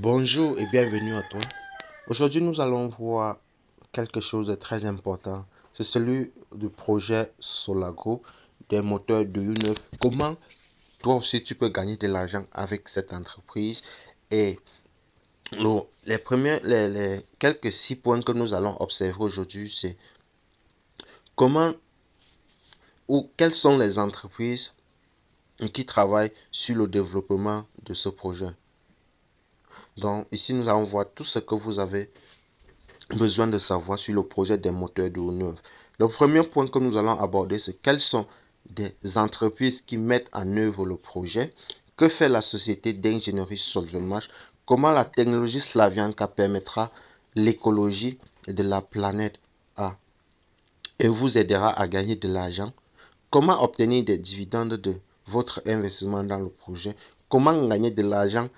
Bonjour et bienvenue à toi. Aujourd'hui, nous allons voir quelque chose de très important. C'est celui du projet Solagroup des moteurs de U9. Comment toi aussi tu peux gagner de l'argent avec cette entreprise. Et les quelques 6 points que nous allons observer aujourd'hui, c'est comment ou quelles sont les entreprises qui travaillent sur le développement de ce projet. Donc ici, nous allons voir tout ce que vous avez besoin de savoir sur le projet des moteurs de U9. Le premier point que nous allons aborder, c'est quelles sont des entreprises qui mettent en œuvre le projet, que fait la société d'ingénierie Solvelmash, comment la technologie Slavianka permettra l'écologie de la planète A et vous aidera à gagner de l'argent, comment obtenir des dividendes de votre investissement dans le projet, comment gagner de l'argent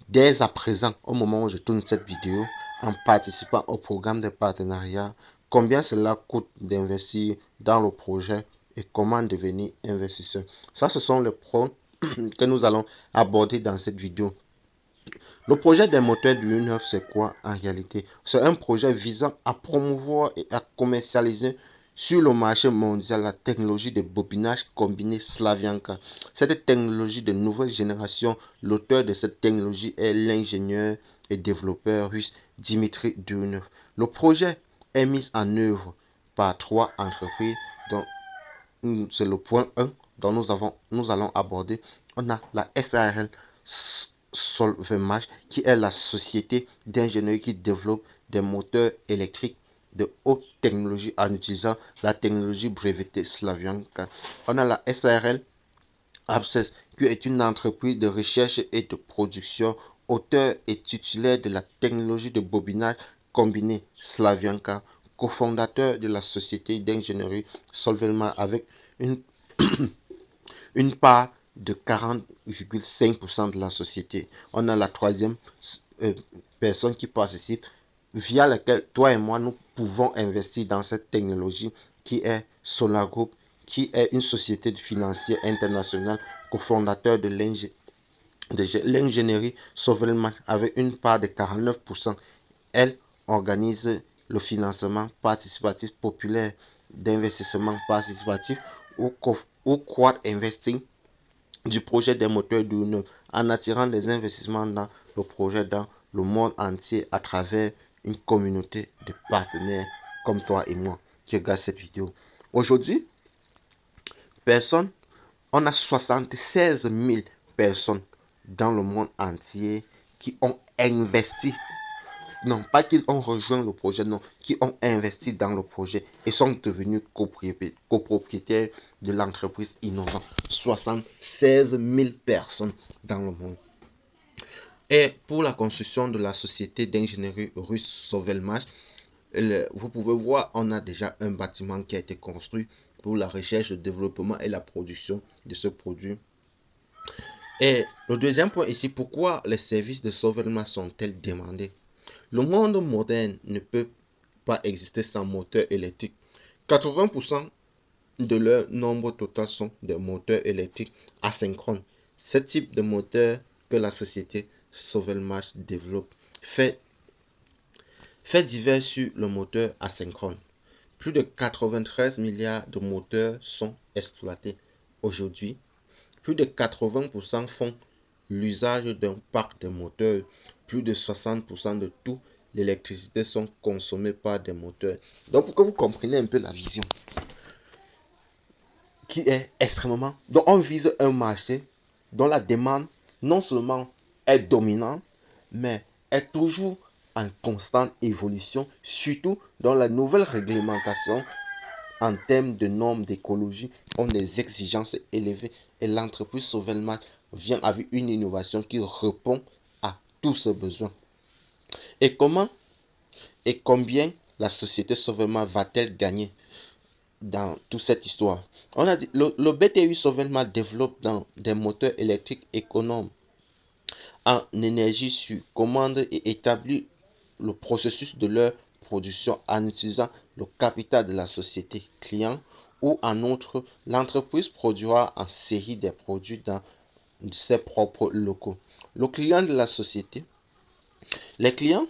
dès à présent, au moment où je tourne cette vidéo, en participant au programme de partenariat, combien cela coûte d'investir dans le projet et comment devenir investisseur. Ça, ce sont les points que nous allons aborder dans cette vidéo. Le projet des moteurs du U9, c'est quoi en réalité? C'est un projet visant à promouvoir et à commercialiser sur le marché mondial la technologie de bobinage combiné Slavianka. Cette technologie de nouvelle génération, l'auteur de cette technologie est l'ingénieur et développeur russe Dimitri Durnov. Le projet est mis en œuvre par 3 entreprises, dont c'est le point 1 dont nous allons aborder. On a la SARL Solvemage, qui est la société d'ingénierie qui développe des moteurs électriques de haute technologie en utilisant la technologie brevetée Slavianka. On a la SARL Abscess, qui est une entreprise de recherche et de production, auteur et titulaire de la technologie de bobinage combiné Slavianka, cofondateur de la société d'ingénierie Solvelma avec une, une part de 40,5% de la société. On a la troisième personne qui participe, via laquelle toi et moi nous pouvons investir dans cette technologie, qui est Solagroup, qui est une société financière internationale, cofondateur de l'ingénierie Sovelman avec une part de 49%. Elle organise le financement participatif populaire d'investissement participatif ou quad investing du projet des moteurs de U9 en attirant les investissements dans le projet dans le monde entier à travers une communauté de partenaires comme toi et moi qui regardent cette vidéo. Aujourd'hui, on a 76 000 personnes dans le monde entier qui ont investi. Non, pas qu'ils ont rejoint le projet, non, qui ont investi dans le projet et sont devenus copropriétaires de l'entreprise innovante. 76 000 personnes dans le monde. Et pour la construction de la société d'ingénierie russe Sovelmash, vous pouvez voir, on a déjà un bâtiment qui a été construit pour la recherche, le développement et la production de ce produit. Et le deuxième point ici, pourquoi les services de Sovelmash sont-ils demandés? Le monde moderne ne peut pas exister sans moteur électrique. 80% de leur nombre total sont des moteurs électriques asynchrones. Ce type de moteur que la société Sovelmash développe fait divers sur le moteur asynchrone. Plus de 93 milliards de moteurs sont exploités aujourd'hui. Plus de 80% font l'usage d'un parc de moteurs. Plus de 60% de toute l'électricité sont consommées par des moteurs. Donc pour que vous compreniez un peu la vision qui est extrêmement... Donc on vise un marché dont la demande non seulement est dominante, mais est toujours en constante évolution, surtout dans la nouvelle réglementation en termes de normes d'écologie, ont des exigences élevées et l'entreprise Sovelmash vient avec une innovation qui répond à tous ces besoins. Et comment et combien la société Sovelmash va-t-elle gagner dans toute cette histoire? On a dit, le BTU Sovelmash développe dans des moteurs électriques économes en énergie sur commande et établit le processus de leur production en utilisant le capital de la société client, ou en outre, l'entreprise produira en série des produits dans ses propres locaux. Le client de la société Les clients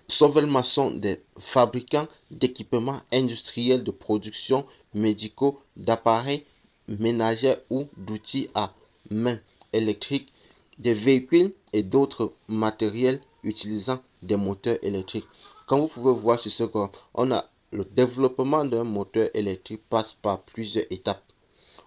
Sauvelma sont des fabricants d'équipements industriels de production, médicaux, d'appareils ménagers ou d'outils à main électriques, des véhicules et d'autres matériels utilisant des moteurs électriques. Comme vous pouvez voir sur ce graphe, on a le développement d'un moteur électrique passe par plusieurs étapes.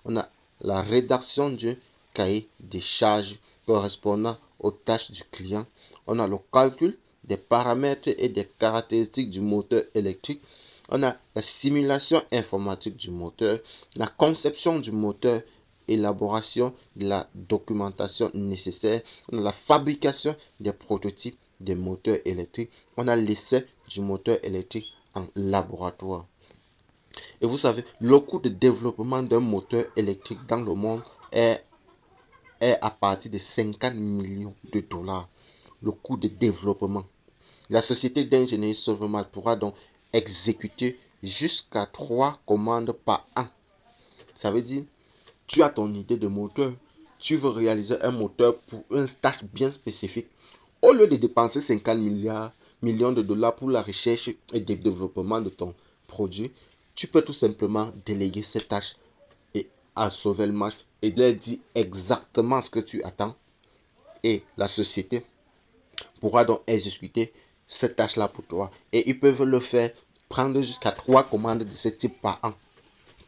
On a la rédaction du cahier des charges correspondant aux tâches du client. On a le calcul des paramètres et des caractéristiques du moteur électrique. On a la simulation informatique du moteur, la conception du moteur, élaboration de la documentation nécessaire. On a la fabrication des prototypes des moteurs électriques. On a l'essai du moteur électrique en laboratoire. Et vous savez, le coût de développement d'un moteur électrique dans le monde est à partir de 50 millions de dollars. Le coût de développement. La société d'ingénierie Sauvelma pourra donc exécuter jusqu'à 3 commandes par an. Ça veut dire, tu as ton idée de moteur, tu veux réaliser un moteur pour une tâche bien spécifique. Au lieu de dépenser 50 millions de dollars pour la recherche et le développement de ton produit, tu peux tout simplement déléguer cette tâche à Sauvelma et leur dire exactement ce que tu attends. Et la société pourra donc exécuter cette tâche-là pour toi. Et ils peuvent le faire, prendre jusqu'à 3 commandes de ce type par an.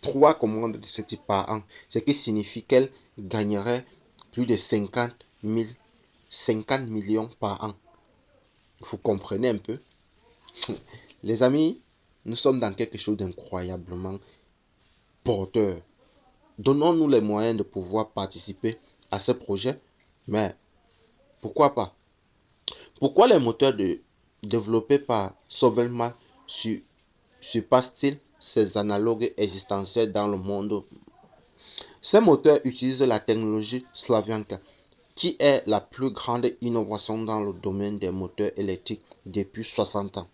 3 commandes de ce type par an. Ce qui signifie qu'elle gagnerait plus de 50 millions par an. Vous comprenez un peu? Les amis, nous sommes dans quelque chose d'incroyablement porteur. Donnons-nous les moyens de pouvoir participer à ce projet, mais pourquoi pas? Pourquoi les moteurs développés par Sauvelma surpassent-ils ces analogues existentiels dans le monde? Ces moteurs utilisent la technologie Slavyanka, qui est la plus grande innovation dans le domaine des moteurs électriques depuis 60 ans.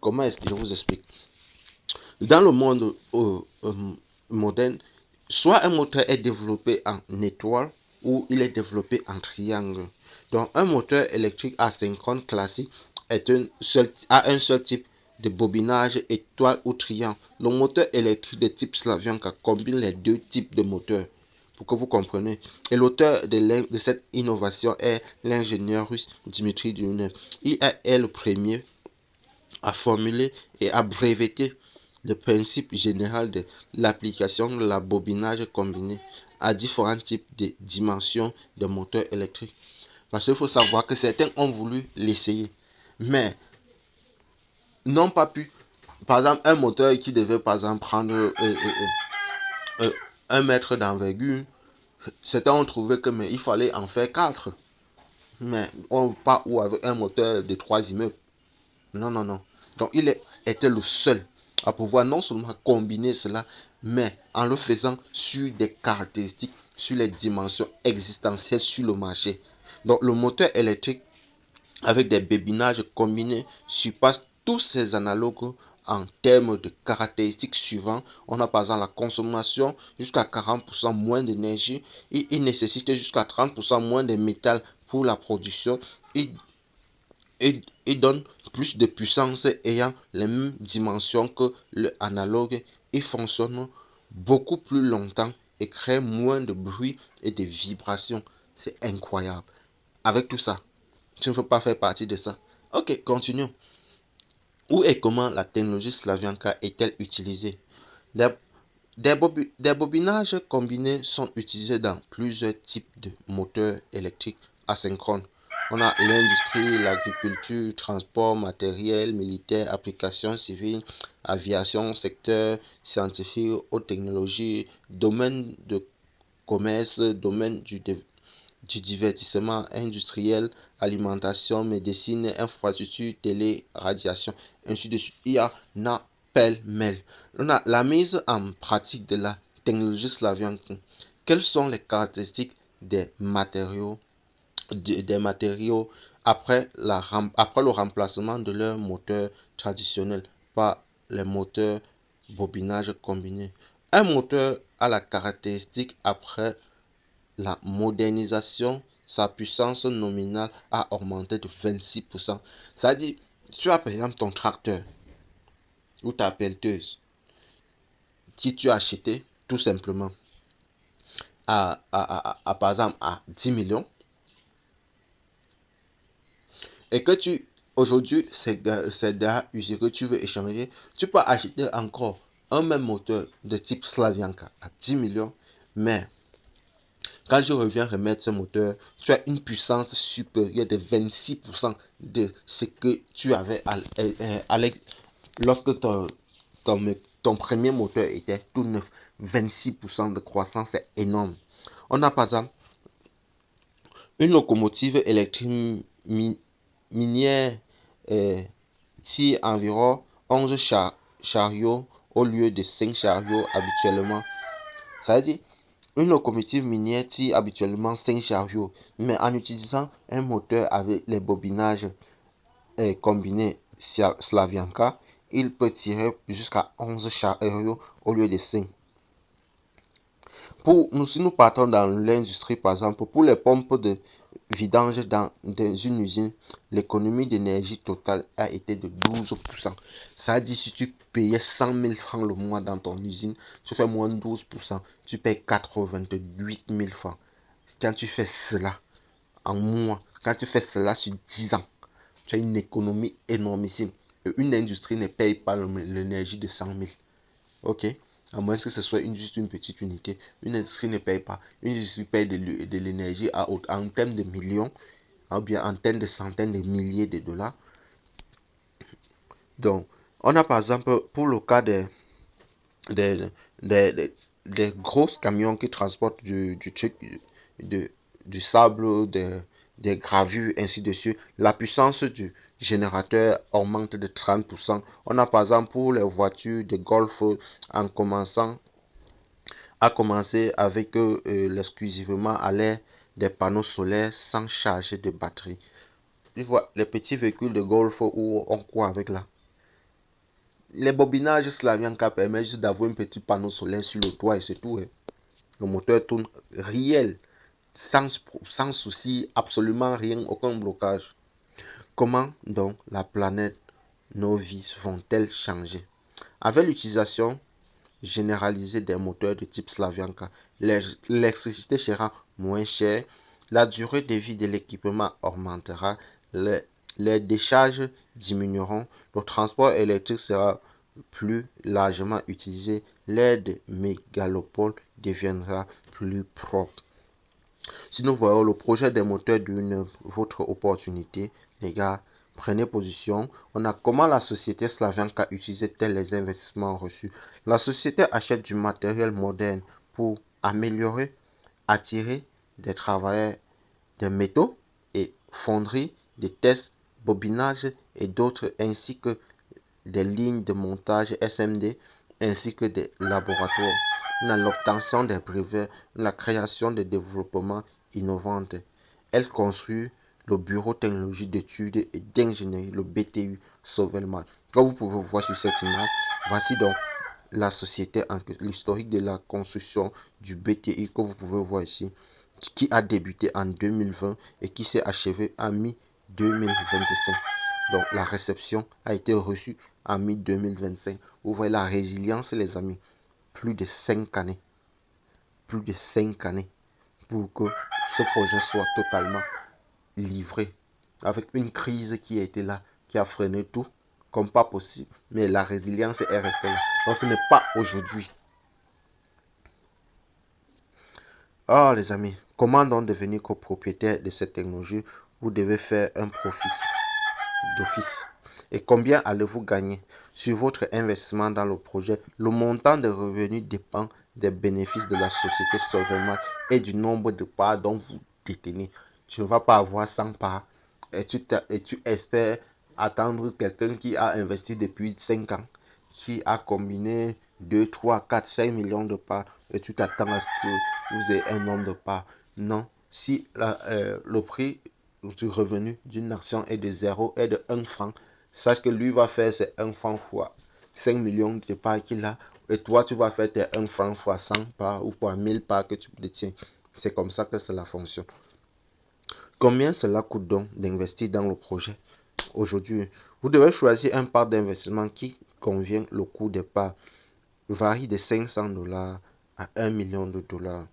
Comment est-ce que je vous explique? Dans le monde moderne, soit un moteur est développé en étoile ou il est développé en triangle. Donc un moteur électrique asynchrone classique a un seul type de bobinage, étoile ou triangle. Le moteur électrique de type Slavyanka combine les deux types de moteurs, pour que vous compreniez. Et l'auteur de cette innovation est l'ingénieur russe Dmitri Duyunev. Il est le premier à formuler et à breveter le principe général de l'application de la bobinage combiné à différents types de dimensions de moteurs électriques. Parce qu'il faut savoir que certains ont voulu l'essayer, mais n'ont pas pu. Par exemple, un moteur qui devait par exemple prendre 1 mètre d'envergure, certains ont trouvé que mais il fallait en faire 4. Mais on pas où avec un moteur de 3 immeubles. Non, non, non. Donc il était le seul à pouvoir non seulement combiner cela, mais en le faisant sur des caractéristiques, sur les dimensions existentielles sur le marché. Donc le moteur électrique avec des bobinages combinés surpasse tous ces analogues en termes de caractéristiques suivantes. On a par exemple la consommation jusqu'à 40% moins d'énergie et il nécessite jusqu'à 30% moins de métal pour la production et donne plus de puissance ayant les mêmes dimensions que le analogue et fonctionne beaucoup plus longtemps et crée moins de bruit et de vibrations. C'est incroyable. Avec tout ça, tu ne veux pas faire partie de ça. Ok, continuons. Où et comment la technologie Slavyanka est-elle utilisée? Des bobinages combinés sont utilisés dans plusieurs types de moteurs électriques asynchrones. On a l'industrie, l'agriculture, transport, matériel, militaire, applications civiles, aviation, secteur scientifique, haute technologie, domaine de commerce, domaine du divertissement industriel, alimentation, médecine, infrastructure, télé, radiation, ainsi de suite. Il y en a pêle-mêle. On a la mise en pratique de la technologie Slavyanka. Quelles sont les caractéristiques des matériaux après le remplacement de leurs moteurs traditionnels par les moteurs bobinage combiné? Un moteur a la caractéristique après la modernisation sa puissance nominale a augmenté de 26%. C'est-à-dire, tu as par exemple ton tracteur ou ta pelleteuse qui tu as acheté tout simplement par exemple à 10 millions et que tu aujourd'hui c'est déjà usé que tu veux échanger, tu peux acheter encore un même moteur de type Slavianka à 10 millions, mais quand je reviens remettre ce moteur, tu as une puissance supérieure de 26% de ce que tu avais lorsque ton premier moteur était tout neuf. 26% de croissance, c'est énorme. On a par exemple une locomotive électrique minière tire environ 11 chariots au lieu de 5 chariots habituellement. Ça veut dire, une locomotive minière tire habituellement 5 chariots, mais en utilisant un moteur avec les bobinages combinés Slavianka, il peut tirer jusqu'à 11 chariots au lieu de 5. Si nous partons dans l'industrie, par exemple, pour les pompes de vidange dans une usine, l'économie d'énergie totale a été de 12%. Ça dit, si tu payais 100 000 francs le mois dans ton usine, tu fais moins 12%, tu payes 88 000 francs. Quand tu fais cela en mois, quand tu fais cela sur 10 ans, tu as une économie énormissime. Et une industrie ne paye pas l'énergie de 100 000. Ok? À moins que ce soit juste une petite unité. Une industrie ne paye pas. Une industrie paye de l'énergie en termes de millions, ou bien en termes de centaines de milliers de dollars. Donc, on a par exemple, pour le cas des, des gros camions qui transportent du sable, des gravures, ainsi de suite, la puissance du générateur augmente de 30%. On a par exemple pour les voitures de golf en commençant à commencer avec l'exclusivement à l'air des panneaux solaires sans charger de batterie. Tu vois, les petits véhicules de golf où on court avec là. Les bobinages Slavianka permettent juste d'avoir un petit panneau solaire sur le toit et c'est tout. Hein. Le moteur tourne réel, sans souci, absolument rien, aucun blocage. Comment donc la planète, nos vies vont-elles changer? Avec l'utilisation généralisée des moteurs de type Slavianka, l'électricité sera moins chère, la durée de vie de l'équipement augmentera, les décharges diminueront, le transport électrique sera plus largement utilisé, l'air de mégalopole deviendra plus propre. Si nous voyons le projet des moteurs d'une votre opportunité, les gars, prenez position. On a comment la société Slavianka utilisait-elle les investissements reçus. La société achète du matériel moderne pour améliorer, attirer des travailleurs des métaux et fonderies, des tests, bobinage et d'autres, ainsi que des lignes de montage SMD, ainsi que des laboratoires. Dans l'obtention des brevets, la création de développements innovantes. Elle construit le bureau technologie d'études et d'ingénierie, le BTU Sauvelmat. Comme vous pouvez voir sur cette image, voici donc la société, l'historique de la construction du BTI que vous pouvez voir ici, qui a débuté en 2020 et qui s'est achevé en mi-2025. Donc la réception a été reçue en mi-2025. Vous voyez la résilience, les amis. Plus de 5 années. Plus de 5 années pour que ce projet soit totalement livré. Avec une crise qui a été là, qui a freiné tout, comme pas possible. Mais la résilience est restée là. Donc ce n'est pas aujourd'hui. Ah les amis, comment donc devenir copropriétaire de cette technologie? Vous devez faire un profit d'office. Et combien allez-vous gagner sur votre investissement dans le projet? Le montant des revenus dépend des bénéfices de la société Solvaymat et du nombre de parts dont vous détenez. Tu ne vas pas avoir 100 parts et tu espères attendre quelqu'un qui a investi depuis 5 ans, qui a combiné 2, 3, 4, 5 millions de parts et tu t'attends à ce que vous ayez un nombre de parts. Non, si le prix du revenu d'une action est de 0 et de 1 franc, sache que lui va faire ses 1 franc fois 5 millions de parts qu'il a et toi tu vas faire tes 1 franc fois 100 parts ou fois 1000 parts que tu détiens. C'est comme ça que cela fonctionne. Combien cela coûte donc d'investir dans le projet? Aujourd'hui, vous devez choisir un parc d'investissement qui convient. Le coût départ varie de 500 dollars à 1 million de dollars.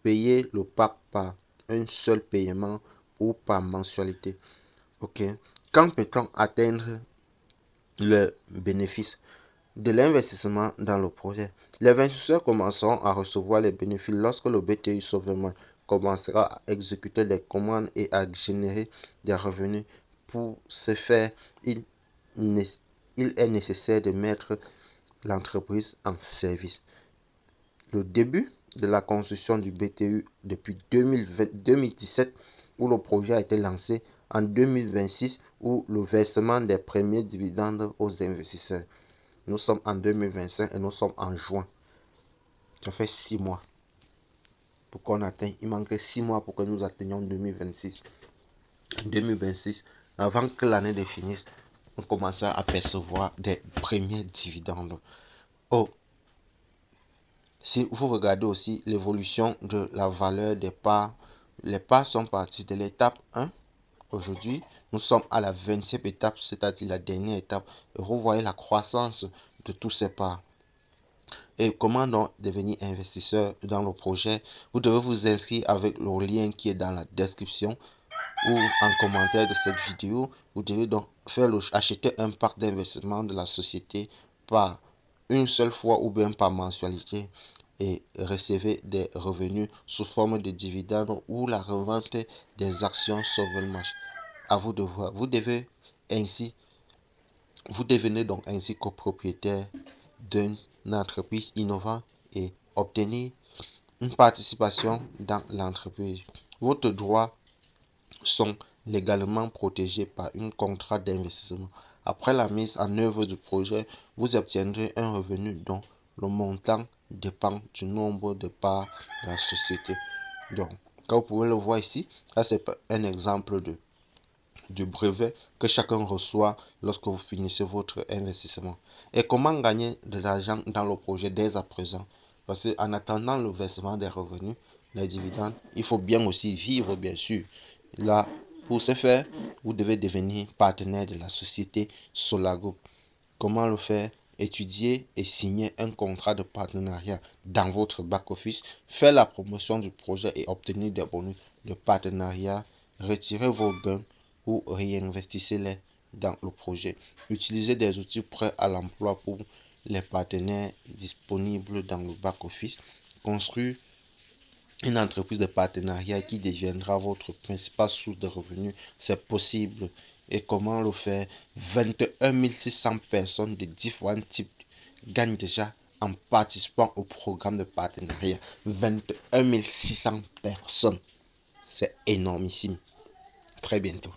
Payez le parc par un seul paiement ou par mensualité. Ok. Quand peut-on atteindre le bénéfice de l'investissement dans le projet? Les investisseurs commenceront à recevoir les bénéfices lorsque le BTU Sauvegarde commencera à exécuter les commandes et à générer des revenus. Pour ce faire, il est nécessaire de mettre l'entreprise en service. Le début de la construction du BTU depuis 2017 où le projet a été lancé, en 2026 où le versement des premiers dividendes aux investisseurs. Nous sommes en 2025 et nous sommes en juin. Ça fait 6 mois pour qu'on atteigne. Il manquait 6 mois pour que nous atteignions 2026. 2026, avant que l'année ne finisse, on commence à percevoir des premiers dividendes. Oh, si vous regardez aussi l'évolution de la valeur des parts, les parts sont parties de l'étape 1. Aujourd'hui, nous sommes à la 20e étape, c'est-à-dire la dernière étape. Et vous voyez la croissance de tous ces parts. Et comment donc devenir investisseur dans le projet? Vous devez vous inscrire avec le lien qui est dans la description ou en commentaire de cette vidéo. Vous devez donc acheter un parc d'investissement de la société par une seule fois ou bien par mensualité et recevoir des revenus sous forme de dividendes ou la revente des actions sur le marché. À vous de voir. Vous devenez donc ainsi copropriétaire d'une entreprise innovante et obtenir une participation dans l'entreprise. Vos droits sont légalement protégés par un contrat d'investissement. Après la mise en œuvre du projet, vous obtiendrez un revenu dont le montant dépend du nombre de parts de la société. Donc, comme vous pouvez le voir ici, ça c'est un exemple du brevet que chacun reçoit lorsque vous finissez votre investissement. Et comment gagner de l'argent dans le projet dès à présent? Parce qu'en attendant le versement des revenus, les dividendes, il faut bien aussi vivre, bien sûr. Là, pour ce faire, vous devez devenir partenaire de la société Solago. Comment le faire? Étudier et signer un contrat de partenariat dans votre back-office, faire la promotion du projet et obtenir des bonus de partenariat, retirer vos gains ou réinvestissez-les dans le projet. Utilisez des outils prêts à l'emploi pour les partenaires disponibles dans le back-office. Construire une entreprise de partenariat qui deviendra votre principale source de revenus, c'est possible. Et comment le faire? 21 600 personnes de différents types gagnent déjà en participant au programme de partenariat. 21 600 personnes. C'est énormissime. Très bientôt.